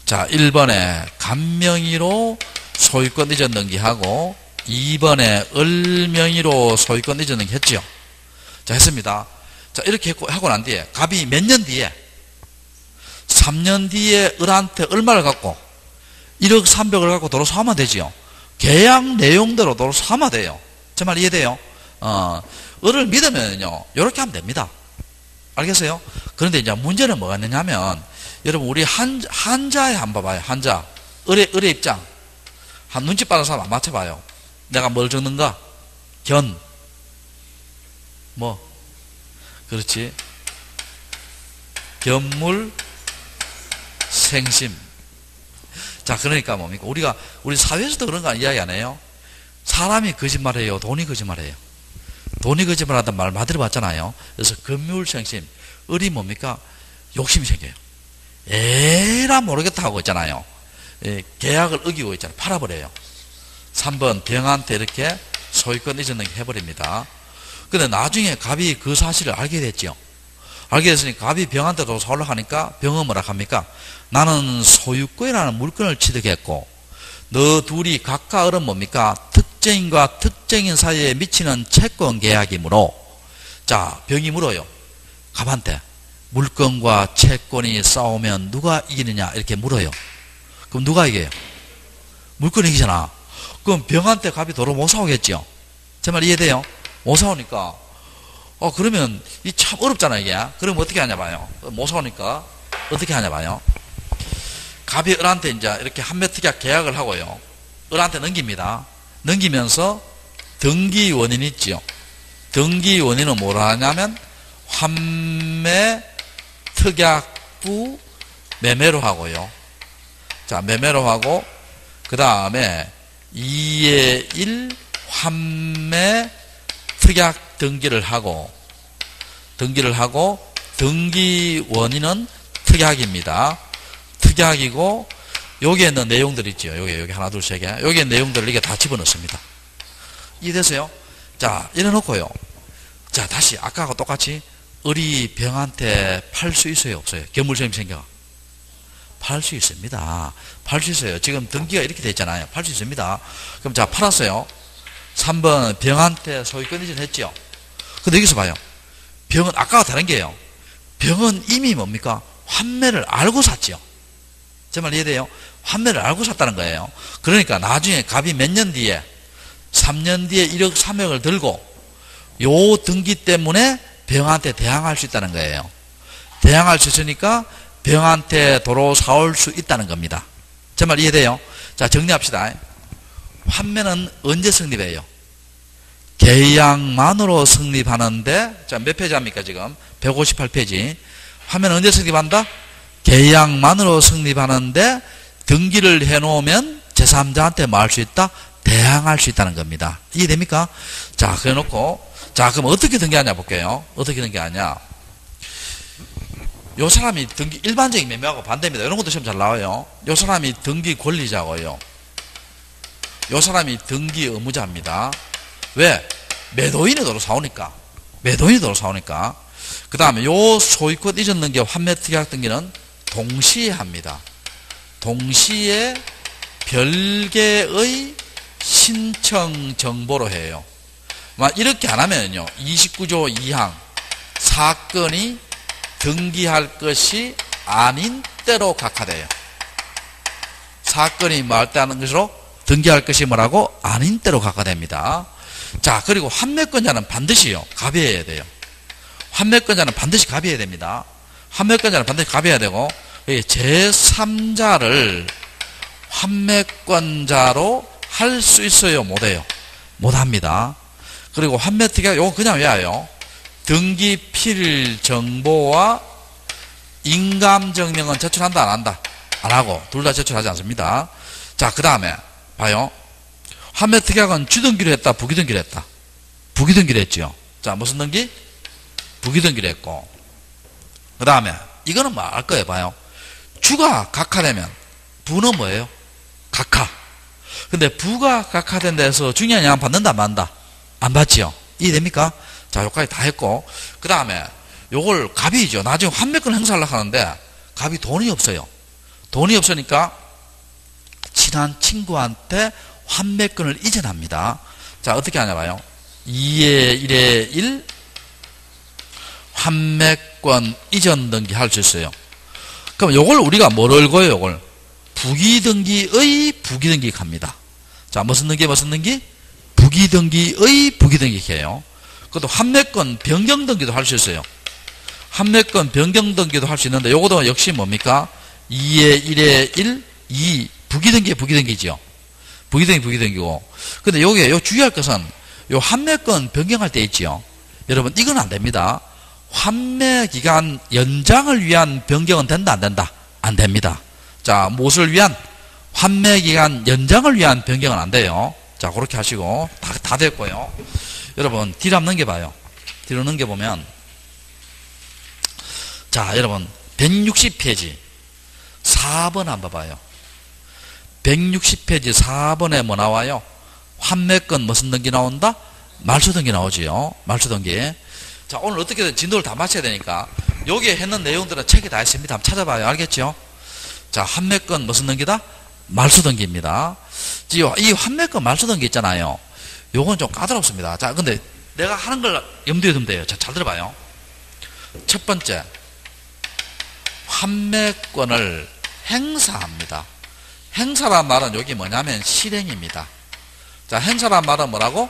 자, 1번에 갑명의로 소유권 이전 등기하고 2번에 을명의로 소유권 이전 등기 했죠. 자, 했습니다. 자, 이렇게 하고 난 뒤에 갑이 몇 년 뒤에 3년 뒤에 을한테 얼마를 갖고 1억 300을 갖고 도로 사면 되지요. 계약 내용대로 도로 사면 돼요. 제 말 이해돼요? 을을 믿으면요 이렇게 하면 됩니다. 알겠어요? 그런데 이제 문제는 뭐가 있느냐면 여러분 우리 한자에 한번 봐봐요. 한자 을의 입장 한 눈치 빠른 사람 안 맞춰봐요. 내가 뭘 적는가? 뭐 그렇지 견물 생심. 자, 그러니까 뭡니까? 우리 사회에서도 그런 거 이야기 안 해요? 사람이 거짓말해요? 돈이 거짓말해요? 돈이 거짓말하단 말 많이 들어봤잖아요. 그래서 견물생심. 을이 뭡니까? 욕심이 생겨요. 에라 모르겠다 하고 있잖아요. 계약을 어기고 있잖아요. 팔아버려요. 3번 병한테 이렇게 소유권 이전 등기 해버립니다. 근데 나중에 갑이 그 사실을 알게 됐죠. 알게 됐으니까 갑이 병한테 도 사오려고 하니까 병은 뭐라 합니까? 나는 소유권이라는 물건을 취득했고 너 둘이 각각 을은 뭡니까? 특정인과 특정인 사이에 미치는 채권 계약이므로 자, 병이 물어요. 갑한테 물건과 채권이 싸우면 누가 이기느냐 이렇게 물어요. 그럼 누가 이겨요? 물건이 이기잖아. 그럼 병한테 갑이 도로 못 싸우겠죠. 제 말 이해돼요? 못 싸우니까 그러면 이 참 어렵잖아 이게. 그럼 어떻게 하냐 봐요. 못 싸우니까 어떻게 하냐 봐요. 갑이 을한테 이제 이렇게 환매특약 계약을 하고요. 을한테 넘깁니다. 넘기면서 등기 원인 있지요. 등기 원인은 뭐라 하냐면 환매특약부 매매로 하고요. 자, 매매로 하고 그 다음에 2의 1 환매특약 등기를 하고 등기 원인은 특약입니다. 특약이고 여기에 있는 내용들 있죠. 여기 하나 둘 세 개. 여기에 있는 내용들을 이게 다 집어넣습니다. 이해되세요? 자, 이래놓고요. 자, 다시 아까하고 똑같이 을이 병한테 팔 수 있어요, 없어요? 견물셈이 생겨. 팔 수 있습니다. 팔 수 있어요. 지금 등기가 이렇게 돼 있잖아요. 팔 수 있습니다. 그럼 자, 팔았어요. 3번 병한테 소유권 이전했죠. 근데 여기서 봐요. 병은 아까와 다른 게요. 병은 이미 뭡니까? 환매를 알고 샀죠. 제 말 이해돼요? 환매를 알고 샀다는 거예요. 그러니까 나중에 갑이 몇 년 뒤에 3년 뒤에 1억 3억을 들고 요 등기 때문에 병한테 대항할 수 있다는 거예요. 대항할 수 있으니까 병한테 도로 사올 수 있다는 겁니다. 제 말 이해돼요? 자, 정리합시다. 환매는 언제 성립해요? 계약만으로 성립하는데, 자, 몇 페이지 합니까, 지금? 158페이지. 환매는 언제 성립한다? 계약만으로 성립하는데, 등기를 해놓으면 제3자한테 뭐 할 수 있다? 대항할 수 있다는 겁니다. 이해됩니까? 자, 그래 놓고, 자, 그럼 어떻게 등기하냐 볼게요. 어떻게 등기하냐. 요 사람이 등기, 일반적인 매매하고 반대입니다. 이런 것도 시험 잘 나와요. 요 사람이 등기 권리자고요. 요 사람이 등기 의무자입니다. 왜? 매도인이 도로 사오니까. 매도인이 도로 사오니까. 그 다음에 요 소유권 이전 등기, 환매 특약 등기는 동시에 합니다. 동시에 별개의 신청 정보로 해요. 이렇게 안 하면요. 29조 2항 사건이 등기할 것이 아닌 때로 각하돼요. 사건이 뭐 할 때 하는 것으로 등기할 것이 뭐라고? 아닌 때로 각하됩니다. 자, 그리고 환매권자는 반드시요. 갑의해야 돼요. 환매권자는 반드시 갑의해야 됩니다. 환매권자는 반드시 갑의해야 되고, 제3자를 환매권자로 할 수 있어요? 못해요? 못합니다. 그리고 환매특약, 요거 그냥 외워요. 등기 필 정보와 인감증명은 제출한다, 안 한다? 안 하고, 둘 다 제출하지 않습니다. 자, 그 다음에, 봐요. 환매특약은 주등기로 했다, 부기등기로 했다? 부기등기로 했죠. 자, 무슨 등기? 부기등기로 했고. 그 다음에, 이거는 뭐 알 거예요, 봐요. 주가 각하되면, 부는 뭐예요? 각하. 근데 부가 각하된 데서 중요한 양은 받는다, 안 받는다? 안 받지요. 이해됩니까? 자, 여기까지 다 했고. 그 다음에, 요걸 갑이죠. 나중에 환매권 행사하려고 하는데, 갑이 돈이 없어요. 돈이 없으니까, 친한 친구한테 환매권을 이전합니다. 자, 어떻게 하냐 봐요. 2의 1의 1 환매권 이전 등기 할 수 있어요. 그럼 요걸 우리가 뭐를 거요, 요걸? 부기등기의 부기등기 합니다. 자, 무슨 등기, 무슨 등기? 부기등기의 부기등기 해요. 그것도 환매권 변경등기도 할 수 있어요. 환매권 변경등기도 할 수 있는데, 요것도 역시 뭡니까? 2의 1의 1, 2, 부기등기, 부기등기죠. 부기등기, 부기등기고. 근데 요게, 요 주의할 것은, 요 환매권 변경할 때 있지요. 여러분, 이건 안 됩니다. 환매기간 연장을 위한 변경은 된다, 안 된다? 안 됩니다. 자, 무엇을 위한? 환매기간 연장을 위한 변경은 안 돼요. 자, 그렇게 하시고, 다 됐고요. 여러분, 뒤로 한번 넘겨봐요. 뒤로 넘겨보면, 자, 여러분, 160페이지, 4번 한번 봐봐요. 160페이지 4번에 뭐 나와요? 환매권 무슨 등기 나온다? 말소 등기 나오지요. 말소 등기. 자, 오늘 어떻게든 진도를 다 마쳐야 되니까, 여기에 했는 내용들은 책에 다 있습니다. 한번 찾아봐요. 알겠죠? 자, 환매권 무슨 등기다? 말소 등기입니다. 이 환매권 말소 등기 있잖아요. 요건 좀 까다롭습니다. 자, 근데 내가 하는 걸 염두에 두면 돼요. 자, 잘 들어봐요. 첫 번째, 환매권을 행사합니다. 행사란 말은 여기 뭐냐면 실행입니다. 자, 행사란 말은 뭐라고?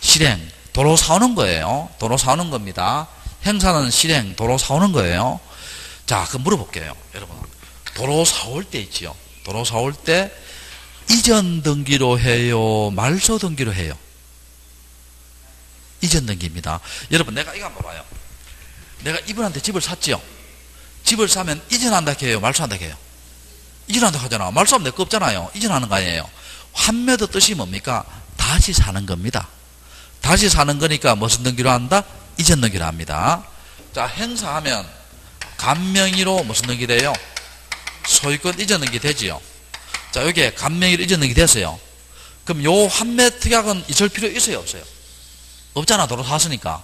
실행. 도로 사오는 거예요. 도로 사오는 겁니다. 행사는 실행, 도로 사오는 거예요. 자, 그럼 물어볼게요. 여러분. 도로 사올 때 있지요. 도로 사올 때 이전 등기로 해요? 말소 등기로 해요? 이전 등기입니다. 여러분, 내가 이거 한번 봐요. 내가 이분한테 집을 샀지요. 집을 사면 이전한다 해요? 말소한다 해요? 이전한다 하잖아. 말소하면 내 거 없잖아요. 이전하는 거 아니에요. 환매도 뜻이 뭡니까? 다시 사는 겁니다. 다시 사는 거니까 무슨 등기로 한다? 이전 등기로 합니다. 자, 행사하면 간명의로 무슨 등기 돼요? 소유권 이전 등기 되지요. 자, 여기에 간명의로 이전 등기 됐어요. 그럼 요 환매 특약은 있을 필요 있어요, 없어요? 없잖아. 도로 샀으니까.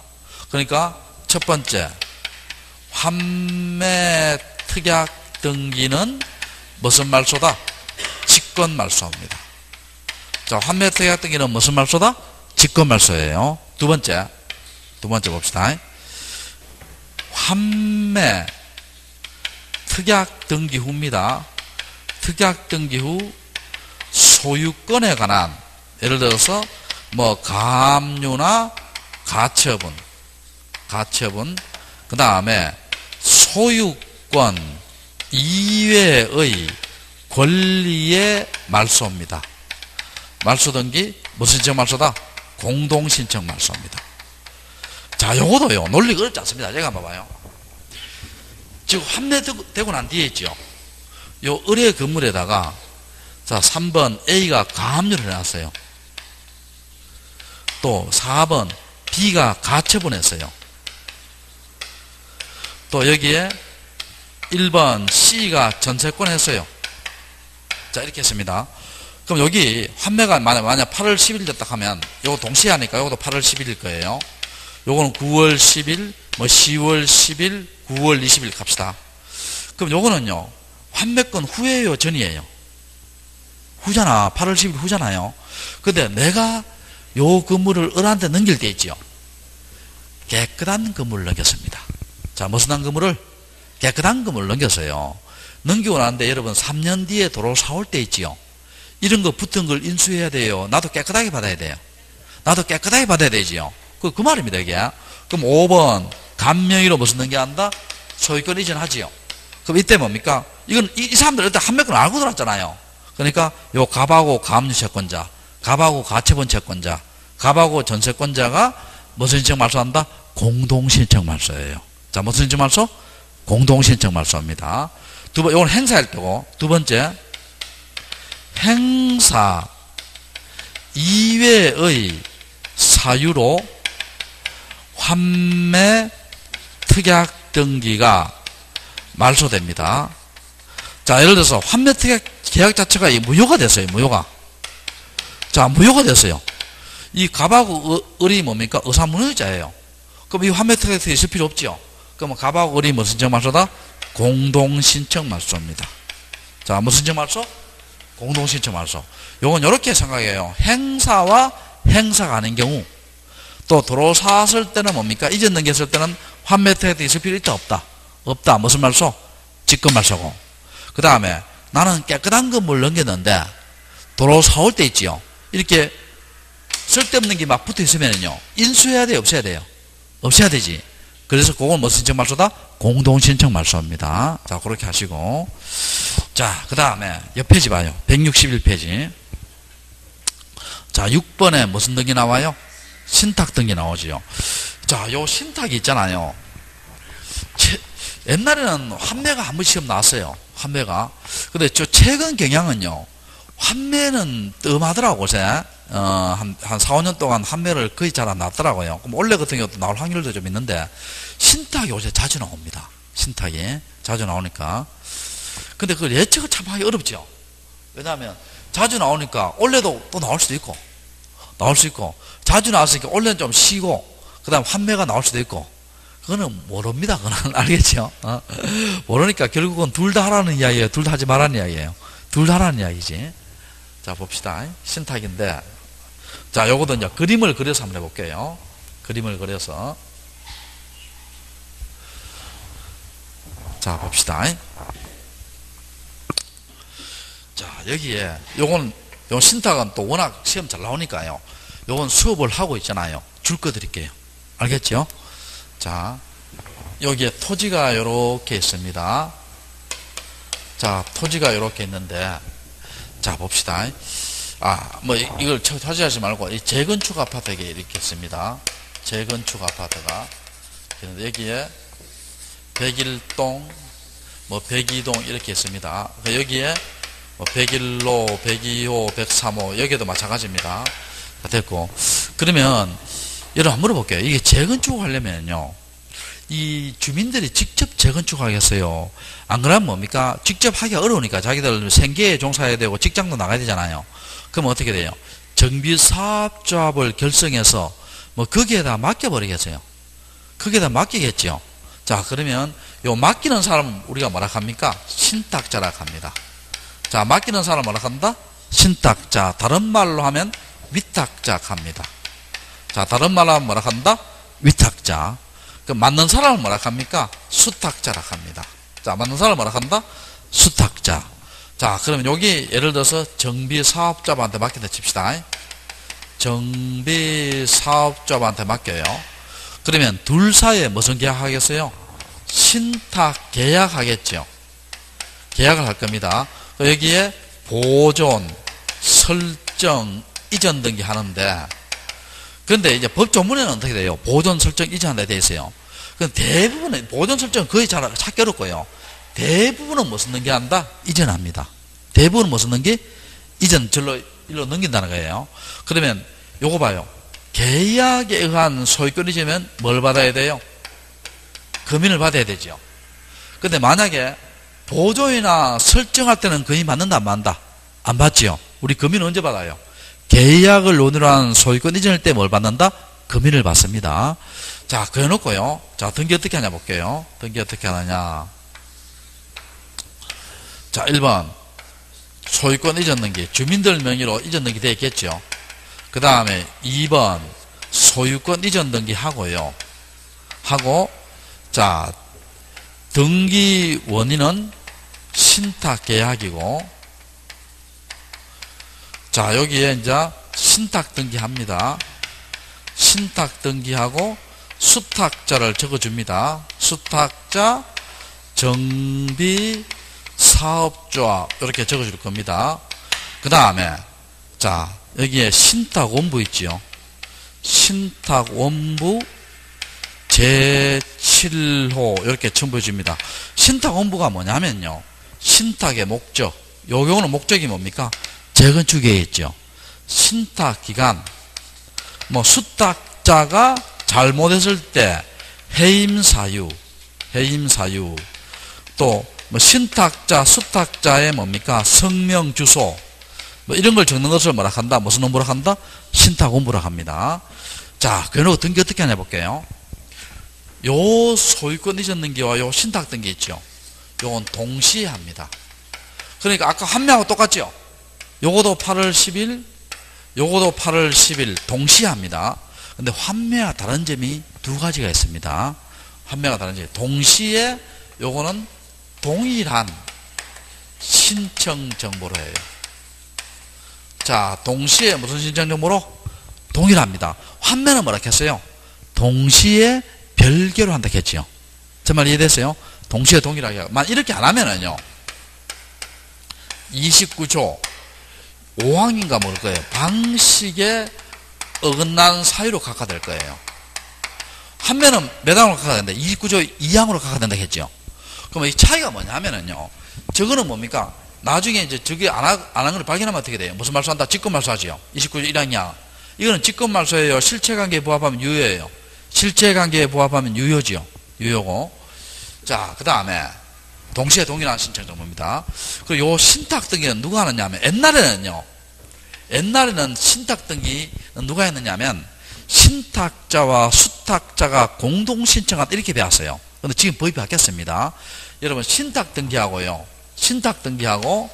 그러니까 첫 번째, 환매 특약 등기는 무슨 말소다? 직권 말소입니다. 자, 환매 특약 등기는 무슨 말소다? 직권 말소예요. 두 번째 봅시다. 환매 특약 등기 후입니다. 특약 등기 후 소유권에 관한, 예를 들어서 뭐 가압류나 가처분, 그 다음에 소유권 이외의 권리의 말소입니다. 말소 등기 무슨 신청 말소다? 공동 신청 말소입니다. 자, 요거도요 논리가 어렵지 않습니다. 제가 한번 봐봐요. 지금 환매되고 난 뒤에 있죠. 요 의뢰 건물에다가 자 3번 A가 가압류를 해놨어요. 또 4번 B가 가처분했어요. 또 여기에 1번 C가 전세권 했어요. 자, 이렇게 했습니다. 그럼 여기 환매가 만약 8월 10일 됐다 하면 요거 동시에 하니까 요것도 8월 10일일 거예요. 요거는 9월 10일, 뭐 10월 10일, 9월 20일 갑시다. 그럼 요거는요 환매권 후예요, 전이에요? 후잖아. 8월 10일 후잖아요. 근데 내가 요 건물을 을한테 넘길 때 있지요. 깨끗한 건물을 넘겼습니다. 자, 무슨 한 건물을? 깨끗한 건물을 넘겼어요. 넘기고 나는데 여러분 3년 뒤에 도로 사올 때 있지요. 이런 거 붙은 걸 인수해야 돼요. 나도 깨끗하게 받아야 돼요. 나도 깨끗하게 받아야 되지요. 그 말입니다, 이게. 그럼 5번 감명의로 무슨 넘겨한다? 소유권 이전하지요. 그럼 이때 뭡니까? 이건 이 사람들 일단 한매권 알고 들었잖아요. 그러니까 요 갑하고 가압류 채권자, 갑하고 가처분 채권자, 갑하고 전세권자가 무슨 신청 말소한다? 공동신청 말소예요. 자, 무슨 신청 말소? 공동신청 말소입니다. 이건 행사일 때고, 두 번째 행사 이외의 사유로 환매 특약 등기가 말소됩니다. 자, 예를 들어서 환매 특약 계약 자체가 무효가 됐어요. 무효가. 자, 무효가 됐어요. 이 갑하고 을이 뭡니까? 의사무효자예요. 그럼 이 환매 특약이 있을 필요 없죠. 그럼 갑하고 을이 무슨 신청 말소다? 공동신청 말소입니다. 자, 무슨 신청 말소? 공동신청 말소. 요건 이렇게 생각해요. 행사와 행사가 아닌 경우, 또 도로 샀을 때는 뭡니까? 이전 넘겼을 때는 환매 특약이 있을 필요 있다? 없다? 없다. 무슨 말소? 직권 말소고. 그 다음에 나는 깨끗한 건물 넘겼는데 도로 사올 때 있지요. 이렇게 쓸데없는 게 막 붙어 있으면요. 인수해야 돼요? 없애야 돼요? 없애야 되지. 그래서 그건 무슨 신청 말소다? 공동신청 말소입니다. 자, 그렇게 하시고. 자, 그 다음에 옆 페이지 봐요. 161페이지. 자, 6번에 무슨 등기 나와요? 신탁 등기 나오지요. 자, 요 신탁이 있잖아요. 옛날에는 환매가 한 번 시험 나왔어요. 환매가. 근데 저 최근 경향은요. 환매는 뜸하더라고, 요새. 한 4, 5년 동안 환매를 거의 잘 안 나왔더라고요. 그럼 원래 같은 경우도 나올 확률도 좀 있는데, 신탁이 요새 자주 나옵니다. 신탁이. 자주 나오니까. 근데 그걸 예측을 참 하기 어렵죠. 왜냐하면, 자주 나오니까, 원래도 또 나올 수도 있고, 자주 나왔으니까, 원래는 좀 쉬고, 그 다음 환매가 나올 수도 있고, 그거는 모릅니다. 그거는 알겠죠? 모르니까 결국은 둘 다 하라는 이야기예요. 둘 다 하지 말라는 이야기예요. 둘 다 하라는 이야기지. 자, 봅시다. 신탁인데, 자, 요거도 이제 그림을 그려서 한번 해볼게요. 그림을 그려서. 자, 봅시다. 자, 여기에, 요 신탁은 또 워낙 시험 잘 나오니까요. 요건 수업을 하고 있잖아요. 줄 거 드릴게요. 알겠죠? 자, 여기에 토지가 요렇게 있습니다. 자, 토지가 요렇게 있는데, 자, 봅시다. 뭐, 이걸 차지하지 말고, 이 재건축 아파트가 이렇게 있습니다. 재건축 아파트가. 여기에 101동, 뭐, 102동 이렇게 있습니다. 여기에 뭐 101호, 102호, 103호, 여기도 마찬가지입니다. 됐고. 그러면, 여러분 한번 물어볼게요. 이게 재건축을 하려면요. 이 주민들이 직접 재건축하겠어요. 안 그러면 뭡니까? 직접 하기가 어려우니까 자기들 생계에 종사해야 되고 직장도 나가야 되잖아요. 그럼 어떻게 돼요? 정비사업조합을 결성해서 뭐 거기에다 맡겨버리겠어요. 거기에다 맡기겠죠. 자, 그러면 요 맡기는 사람 우리가 뭐라 합니까? 신탁자라 합니다. 자, 맡기는 사람을 뭐라 한다? 신탁자. 다른 말로 하면 위탁자 합니다. 자, 다른 말로 하면 뭐라 한다? 위탁자. 그 맞는 사람을 뭐라 합니까? 수탁자라 합니다. 자, 맞는 사람을 뭐라 한다? 수탁자. 자, 그러면 여기 예를 들어서 정비사업자한테 맡긴다 칩시다. 정비사업자한테 맡겨요. 그러면 둘 사이에 무슨 계약하겠어요? 신탁 계약하겠죠. 계약을 할 겁니다. 여기에 보존, 설정, 이전 등기 하는데, 근데 이제 법 조문에는 어떻게 돼요? 보존, 설정, 이전한다 되어 있어요. 그럼 대부분은, 보존, 설정 거의 잘 찾기 어렵고요. 대부분은 무슨 등기한다? 이전합니다. 대부분은 무슨 등기? 이전, 일로 넘긴다는 거예요. 그러면 요거 봐요. 계약에 의한 소유권 이전이면 뭘 받아야 돼요? 금인을 받아야 되죠. 근데 만약에 보존이나 설정할 때는 금인 받는다, 안 받는다? 안 받지요. 우리 금인은 언제 받아요? 계약을 논의로 한 소유권 이전일 때 뭘 받는다? 금인을 받습니다. 자, 그래놓고요. 자, 등기 어떻게 하냐 볼게요. 등기 어떻게 하느냐. 자, 1번. 소유권 이전 등기. 주민들 명의로 이전 등기 되어 있겠죠. 그 다음에 2번. 소유권 이전 등기 하고요. 하고, 자, 등기 원인은 신탁 계약이고, 자, 여기에 이제 신탁 등기합니다. 신탁 등기하고 수탁자를 적어줍니다. 수탁자, 정비, 사업자 이렇게 적어줄 겁니다. 그 다음에 자, 여기에 신탁 원부 있지요. 신탁 원부 제7호 이렇게 첨부해 줍니다. 신탁 원부가 뭐냐면요. 신탁의 목적. 요 경우는 목적이 뭡니까? 재건축에 있죠. 신탁 기간, 뭐 수탁자가 잘못했을 때 해임 사유, 또 뭐 신탁자, 수탁자의 뭡니까? 성명, 주소, 뭐 이런 걸 적는 것을 뭐라 한다? 무슨 원부라 한다? 신탁 원부라 합니다. 자, 그래놓고 등기 어떻게 하냐 볼게요. 요 소유권 이전 등기와 요 신탁 등기 있죠. 요건 동시에 합니다. 그러니까 아까 환매하고 똑같죠? 요거도 8월 10일, 요거도 8월 10일 동시에 합니다. 근데 환매와 다른 점이 두 가지가 있습니다. 환매와 다른 점이. 동시에 요거는 동일한 신청 정보로 해요. 자, 동시에 무슨 신청 정보로? 동일합니다. 환매는 뭐라 했어요? 동시에 별개로 한다 했지요. 제 말 이해됐어요? 동시에 동일하게. 이렇게 안 하면은요. 29조 5항인가 모를 거예요. 방식에 어긋난 사유로 각하될 거예요. 환매는 몇 항으로 각하된다? 29조 2항으로 각하된다 했죠. 그럼 이 차이가 뭐냐 하면은요. 저거는 뭡니까? 나중에 이제 저게 안 한 걸 발견하면 어떻게 돼요? 무슨 말소한다? 직권말소하지요. 29조 1항이야. 이거는 직권말소예요. 실체관계에 부합하면 유효예요. 실체관계에 부합하면 유효지요. 유효고. 자, 그 다음에 동시에 동일한 신청 정보입니다. 그리고 요 신탁 등기는 누가 하느냐 하면 옛날에는 신탁 등기는 누가 했느냐면 신탁자와 수탁자가 공동 신청한다 이렇게 배웠어요. 근데 지금 법이 바뀌었습니다. 여러분 신탁 등기하고요. 신탁 등기하고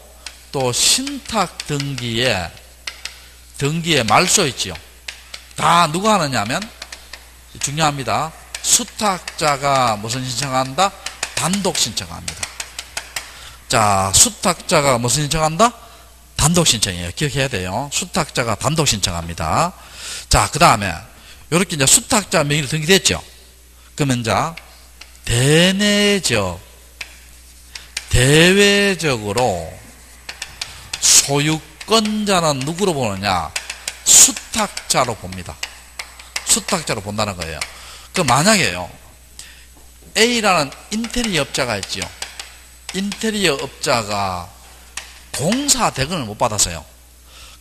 또 신탁 등기에 말소 있지요. 다 누가 하느냐면 중요합니다. 수탁자가 무슨 신청한다? 단독 신청합니다. 자, 수탁자가 무슨 신청한다? 단독 신청이에요. 기억해야 돼요. 수탁자가 단독 신청합니다. 자, 그 다음에 이렇게 이제 수탁자 명의로 등기됐죠. 그러면 이제 대외적으로 소유권자는 누구로 보느냐? 수탁자로 봅니다. 수탁자로 본다는 거예요. 그 만약에요. A라는 인테리어 업자가 있지요. 인테리어 업자가 공사 대금을 못 받았어요.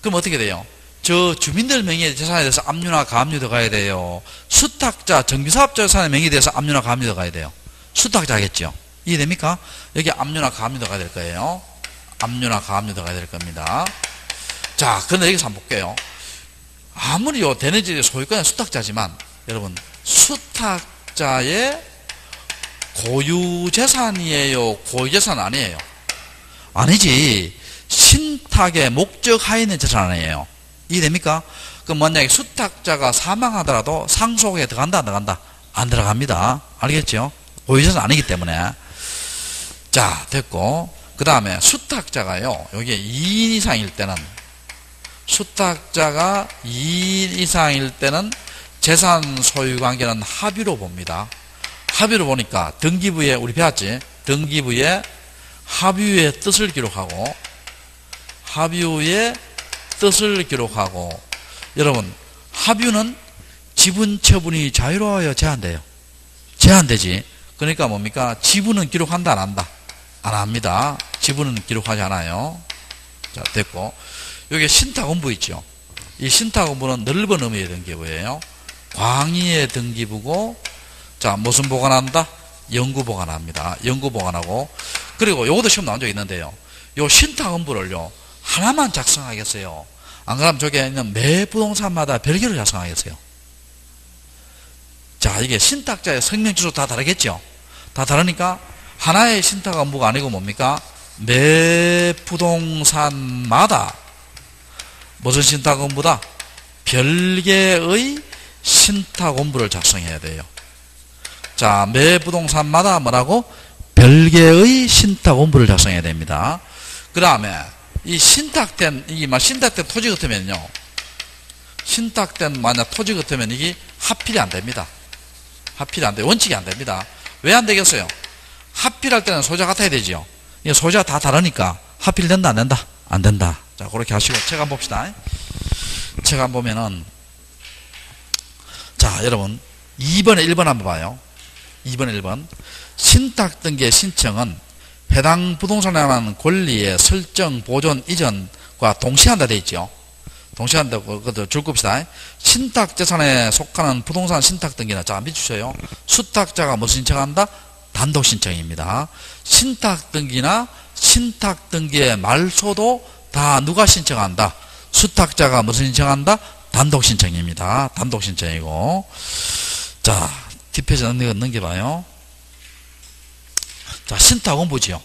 그럼 어떻게 돼요? 저 주민들 명의의 재산에 대해서 압류나 가압류 들어가야 돼요. 수탁자, 정비사업자 재산의 명의에 대해서 압류나 가압류 들어가야 돼요. 수탁자겠죠. 이해됩니까? 여기 압류나 가압류 들어가야 될 거예요. 압류나 가압류 들어가야 될 겁니다. 자, 그런데 여기서 한번 볼게요. 아무리 대내지의 소유권의 수탁자지만 여러분 수탁자의 고유재산이에요? 고유재산 아니에요? 아니지. 신탁의 목적하에 있는 재산 아니에요. 이해됩니까? 그럼 만약에 수탁자가 사망하더라도 상속에 들어간다 안 들어간다? 안 들어갑니다. 알겠죠? 고유재산 아니기 때문에. 자, 됐고. 그 다음에 수탁자가요, 여기에 2인 이상일 때는, 수탁자가 2인 이상일 때는 재산 소유 관계는 합의로 봅니다. 합의로 보니까 등기부에, 우리 배웠지? 등기부에 합의의 뜻을 기록하고, 합의의 뜻을 기록하고, 여러분, 합의는 지분 처분이 자유로워야 제한돼요. 제한되지. 그러니까 뭡니까? 지분은 기록한다, 안 한다? 안 합니다. 지분은 기록하지 않아요. 자, 됐고. 여기 신탁원부 있죠. 이 신탁원부는 넓은 의미의 등기부예요. 광의의 등기부고, 자, 무슨 보관한다? 영구 보관합니다. 영구 보관하고. 그리고 요것도 시험 나온 적 있는데요. 요 신탁원부를요, 하나만 작성하겠어요. 안 그러면 저기 있는 매 부동산마다 별개로 작성하겠어요. 자, 이게 신탁자의 성명주소 다 다르겠죠? 다 다르니까 하나의 신탁원부가 아니고 뭡니까? 매 부동산마다 무슨 신탁원부다? 별개의 신탁원부를 작성해야 돼요. 자, 매 부동산마다 뭐라고? 별개의 신탁원부를 작성해야 됩니다. 그 다음에 이 신탁된 토지 같으면요, 신탁된 만약 토지 같으면 이게 합필이 안 됩니다. 합필이 안 돼요. 원칙이 안 됩니다. 왜 안 되겠어요? 합필할 때는 소재가 같아야 되죠. 소재가 다 다르니까 합필 된다 안 된다? 안 된다. 자, 그렇게 하시고 책 한번 봅시다. 책 한번 보면은, 자, 여러분 2번에 1번 한번 봐요. 2번에 1번. 신탁 등기의 신청은 해당 부동산에 관한 권리의 설정, 보존, 이전과 동시한다 돼 있죠. 동시한다고 그것도 줄 겁시다. 신탁 재산에 속하는 부동산 신탁 등기는, 자, 밑주셔요. 수탁자가 무슨 신청한다? 단독 신청입니다. 신탁 등기나 신탁 등기의 말소도 다 누가 신청한다? 수탁자가 무슨 신청한다? 단독 신청입니다. 단독 신청이고. 자, 뒷페이지 넘겨봐요. 자, 신탁원부지요.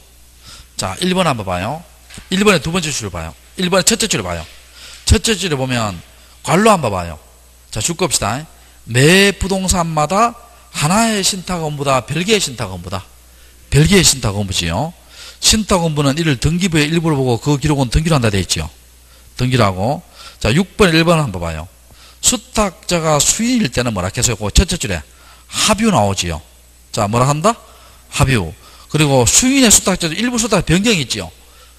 자, 1번 한번 봐요. 1번에 두 번째 줄을 봐요. 1번에 첫째 줄을 봐요. 첫째 줄에 보면 괄호 한번 봐요. 자, 줄 겁시다. 매 부동산마다 하나의 신탁원부다, 별개의 신탁원부다. 별개의 신탁원부지요. 신탁원부는 이를 등기부의 일부를 보고 그 기록은 등기로 한다 되어 있죠. 등기로 하고. 자, 6번에 1번 한번 봐요. 수탁자가 수인일 때는 뭐라 했어요? 그 첫째 줄에 합유 나오지요. 자, 뭐라 한다? 합유. 그리고 수인의 수탁자도 일부 수탁 변경이 있지요.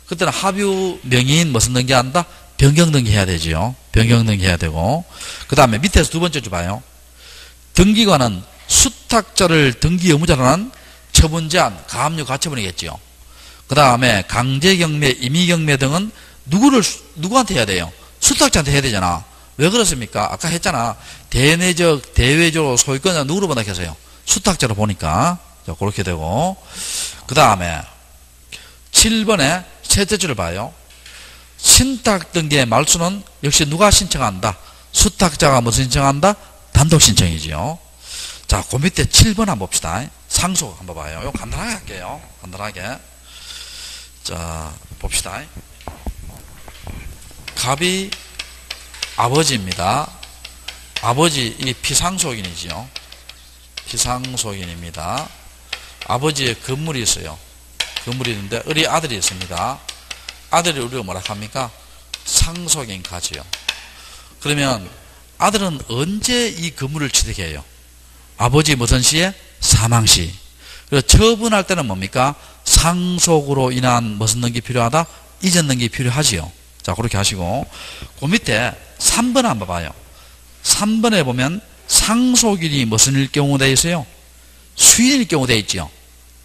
그때는 합유 명의인 무슨 등기한다? 변경 등기해야 되지요. 변경 등기해야 되고. 그 다음에 밑에서 두 번째 줄 봐요. 등기관은 수탁자를 등기 의무자로 한 처분제한, 가압류, 가처분이겠지요. 그 다음에 강제경매, 임의경매 등은 누구한테 해야 돼요? 수탁자한테 해야 되잖아. 왜 그렇습니까? 아까 했잖아. 대내적, 대외적 소유권자 누구로 번역해서요? 수탁자로 보니까. 자, 그렇게 되고. 그 다음에 7번에 셋째 줄을 봐요. 신탁 등기의 말소는 역시 누가 신청한다? 수탁자가 무슨 신청한다? 단독 신청이지요. 자, 그 밑에 7번 한번 봅시다. 상속 한번 봐요. 이거 간단하게 할게요. 간단하게. 자, 봅시다. 갑이 아버지입니다. 아버지, 이 피상속인이지요. 피상속인입니다. 아버지의 건물이 있어요. 건물이 있는데, 우리 아들이 있습니다. 아들이 우리가 뭐라 합니까? 상속인 가지요. 그러면 아들은 언제 이 건물을 취득해요? 아버지 무슨 시에? 사망시. 그래서 처분할 때는 뭡니까? 상속으로 인한 무슨 등기 필요하다? 이전 등기 필요하지요. 자, 그렇게 하시고. 그 밑에 3번 한번 봐요. 3번에 보면 상속인이 무슨 일 경우 되어 있어요? 수인일 경우 되어 있지요.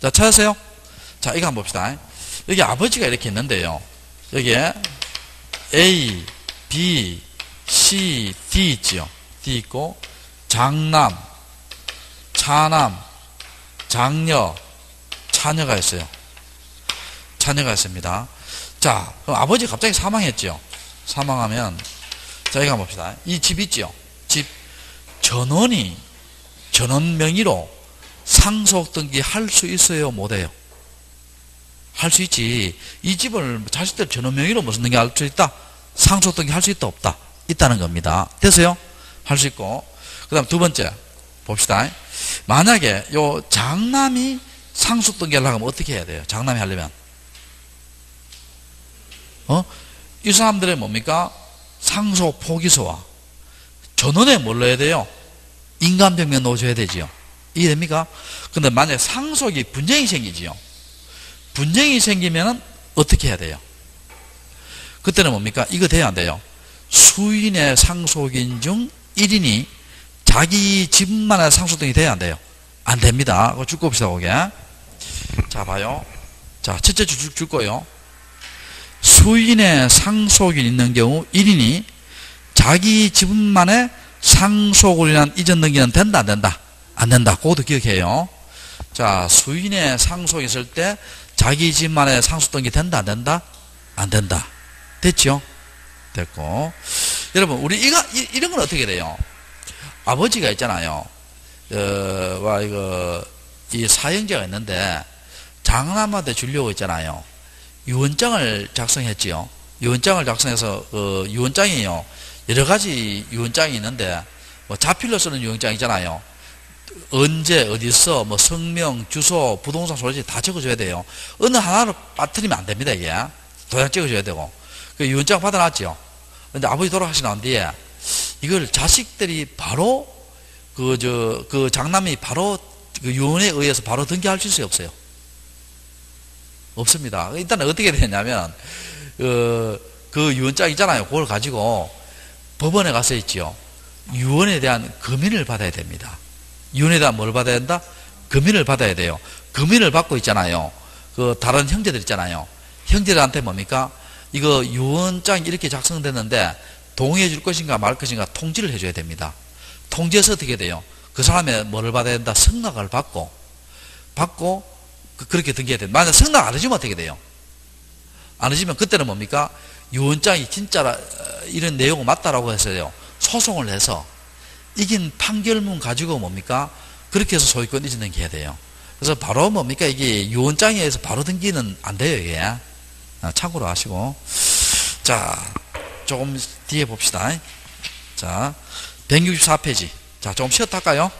자, 찾으세요? 자, 이거 한번 봅시다. 여기 아버지가 이렇게 있는데요. 여기에 A, B, C, D 있지요. D 있고, 장남, 차남, 장녀, 차녀가 있어요. 차녀가 있습니다. 자, 그럼 아버지 갑자기 사망했죠. 사망하면, 자, 이거 한번 봅시다. 이 집 있죠. 집, 전원 명의로 상속 등기 할 수 있어요? 못해요? 할 수 있지. 이 집을 자식들 전원 명의로 무슨 등기 할 수 있다? 상속 등기 할 수 있다, 없다? 있다는 겁니다. 됐어요? 할 수 있고. 그 다음 두 번째 봅시다. 만약에 요 장남이 상속 등기를 하려면 어떻게 해야 돼요? 장남이 하려면 이 사람들의 뭡니까? 상속 포기서와 전원에 뭘 넣어야 돼요? 인감증명 넣어줘야 되지요. 이해됩니까? 근데 만약에 상속이 분쟁이 생기지요. 분쟁이 생기면은 어떻게 해야 돼요? 그때는 뭡니까? 이거 돼야 안 돼요? 수인의 상속인 중 1인이 자기 집만의 상속 등이 돼야 안 돼요? 안 됩니다. 그거 줄 겁시다, 거기. 자, 봐요. 자, 첫째 줄 거예요. 수인의 상속이 있는 경우 1인이 자기 지분만의 상속을 위한 이전 등기는 된다, 안 된다? 안 된다. 그것도 기억해요. 자, 수인의 상속이 있을 때 자기 집만의 상속 등기 된다, 안 된다? 안 된다. 됐죠? 됐고. 여러분, 우리 이런 건 어떻게 돼요? 아버지가 있잖아요. 이 사형제가 있는데 장남한테 주려고 있잖아요. 유언장을 작성했지요. 유언장을 작성해서 유언장이요. 여러 가지 유언장이 있는데 뭐 자필로 쓰는 유언장이잖아요. 언제 어디서 뭐 성명, 주소, 부동산 소지 다 적어줘야 돼요. 어느 하나로 빠뜨리면 안 됩니다. 이게 도장 찍어줘야 되고. 그 유언장 받아놨죠. 근데 아버지 돌아가시고 난 뒤에 이걸 자식들이 바로 그 장남이 바로 그 유언에 의해서 바로 등기할 수 없어요. 없습니다. 일단 어떻게 되냐면 그 유언장 있잖아요. 그걸 가지고 법원에 가서 있지요. 유언에 대한 검인을 받아야 됩니다. 유언에 대한 뭘 받아야 된다? 검인을 받아야 돼요. 검인을 받고 있잖아요. 그 다른 형제들 있잖아요. 형제들한테 뭡니까? 이거 유언장이 이렇게 작성됐는데 동의해 줄 것인가 말 것인가 통지를 해줘야 됩니다. 통지해서 어떻게 돼요? 그 사람의 뭐를 받아야 된다? 승낙을 받고 그렇게 등기해야 됩니다. 만약 승낙 안 해주면 어떻게 돼요? 안 해주면 그때는 뭡니까? 유언장이 진짜라 이런 내용이 맞다라고 해서요. 소송을 해서 이긴 판결문 가지고 뭡니까? 그렇게 해서 소유권 이전 등기해야 돼요. 그래서 바로 뭡니까? 이게 유언장에 의해서 바로 등기는 안 돼요, 이게. 참고로 하시고. 자, 조금 뒤에 봅시다. 자, 164페이지. 자, 조금 쉬었다 할까요?